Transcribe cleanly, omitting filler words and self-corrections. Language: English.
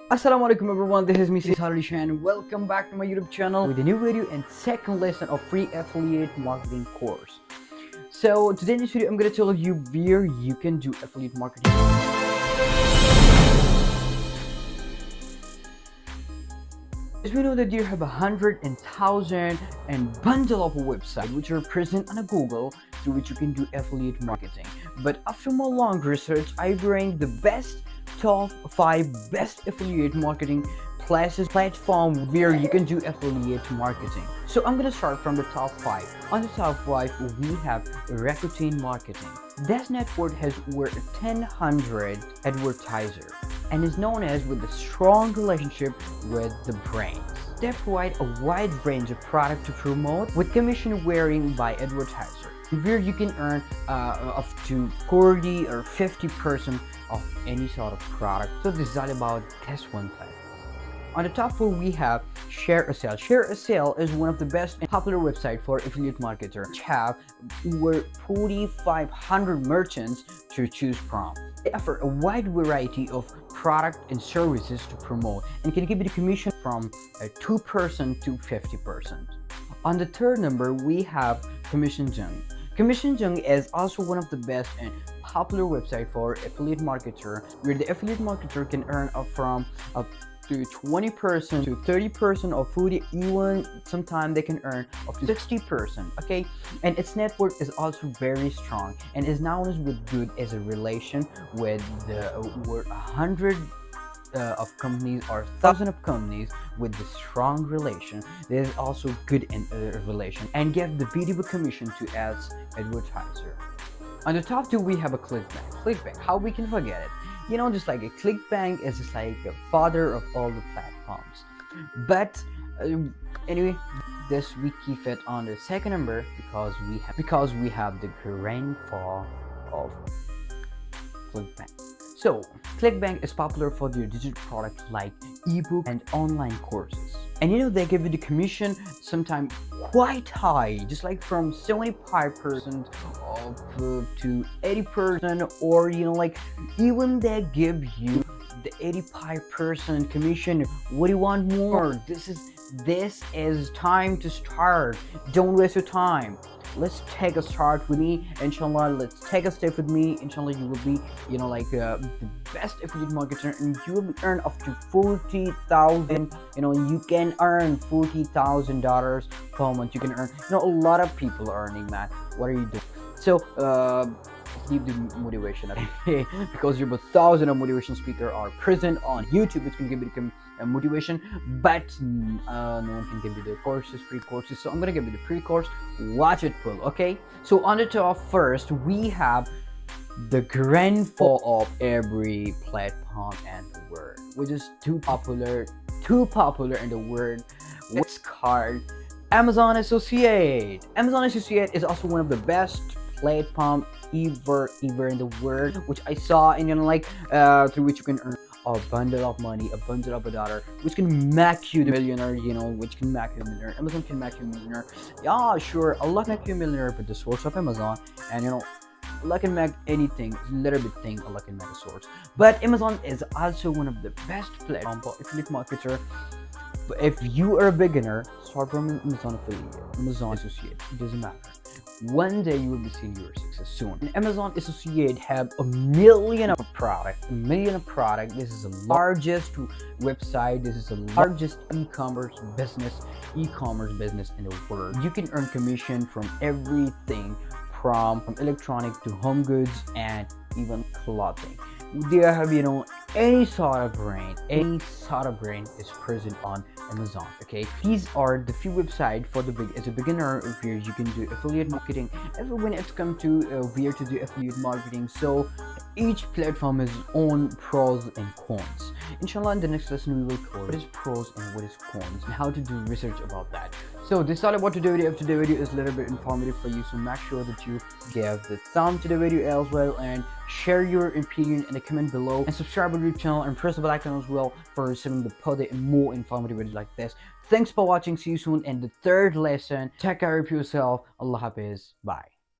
Assalamualaikum everyone, this is me Salisha and welcome back to my YouTube channel with a new video and second lesson of free affiliate marketing course. So today in this video I'm going to tell you where you can do affiliate marketing. As we know that you have 100 and 1,000 and bundle of a website which are present on a Google through which you can do affiliate marketing. But after my long research, I ranked the top 5 best affiliate marketing platform where you can do affiliate marketing. So I'm gonna start from the top 5. On the top 5 we have Rakuten Marketing. This network has over 1,000 advertisers and is known as with a strong relationship with the brands. They provide a wide range of product to promote with commission varying by advertiser, where you can earn up to 40 or 50% of any sort of product. So this is all about this one platform. On the top 4 we have Share a Sale. Share a Sale is one of the best and popular website for affiliate marketers, which have over 4,500 merchants to choose from. They offer a wide variety of product and services to promote and can give you the commission from 2% to 50%. On the third number we have Commission Jungle. Commission Jungle is also one of the best and popular website for affiliate marketer, where the affiliate marketer can earn up to 20% to 30% of 40, even sometimes they can earn up to 60%. Okay, and its network is also very strong and is now with good as a relation with the over 100 of companies or 1,000 of companies with the strong relation. There is also good in relation and give the video commission to ads advertiser. On the top 2 we have a ClickBank. ClickBank, how we can forget it? You know, just like a ClickBank is just like a father of all the platforms. But anyway, this we keep it on the second number because we have the grandfather of ClickBank. So ClickBank is popular for their digital products like ebook and online courses. And you know, they give you the commission sometimes quite high, just like from 75% up to 80%, or you know, like even they give you the 85% commission. What do you want more? This is time to start. Don't waste your time. Let's take a start with me, inshallah. Let's take a step with me, inshallah. You will be, you know, like the best affiliate marketer, and you will earn up to 40,000. You know, you can earn $40,000 per month. You can earn, you know, a lot of people are earning that. What are you doing? So keep the motivation up because you're about 1,000 of motivation speakers are present on YouTube, which can give you the motivation, but no one can give you the courses, free courses. So I'm gonna give you the pre-course. Watch it full, okay? So on the top first we have the grandfather of every platform and the world, which is too popular in the world. What's called Amazon Associate. Amazon Associate is also one of the best platform ever in the world, which I saw, and you know, like through which you can earn a bundle of money, a bundle of a dollar, which can make you the millionaire. You know, which can make you a millionaire. Amazon can make you a millionaire. Yeah, sure, Allah can make you a millionaire with the source of Amazon, and you know, Allah can make anything, little bit thing, Allah can make a source. But Amazon is also one of the best platform for affiliate marketer. But if you are a beginner, start from Amazon affiliate, Amazon Associate. It doesn't matter. One day you will be seeing your success soon. And Amazon Associate have a million of product. This is the largest website. This is the largest e-commerce business in the world. You can earn commission from everything, from electronic to home goods and even clothing. They have, you know, any sort of brand is present on Amazon. Okay, these are the few websites for as a beginner where you can do affiliate marketing. When it's come to where to do affiliate marketing, so each platform has its own pros and cons. Inshallah, in the next lesson we will cover what is pros and what is cons and how to do research about that. So this is all about today's video. If today's video is a little bit informative for you, so make sure that you give the thumb to the video as well, and share your opinion in the comment below, and subscribe to the channel and press the bell icon as well for receiving the further and more informative videos like this. Thanks for watching. See you soon in the third lesson. Take care of yourself. Allah Hafiz. Bye.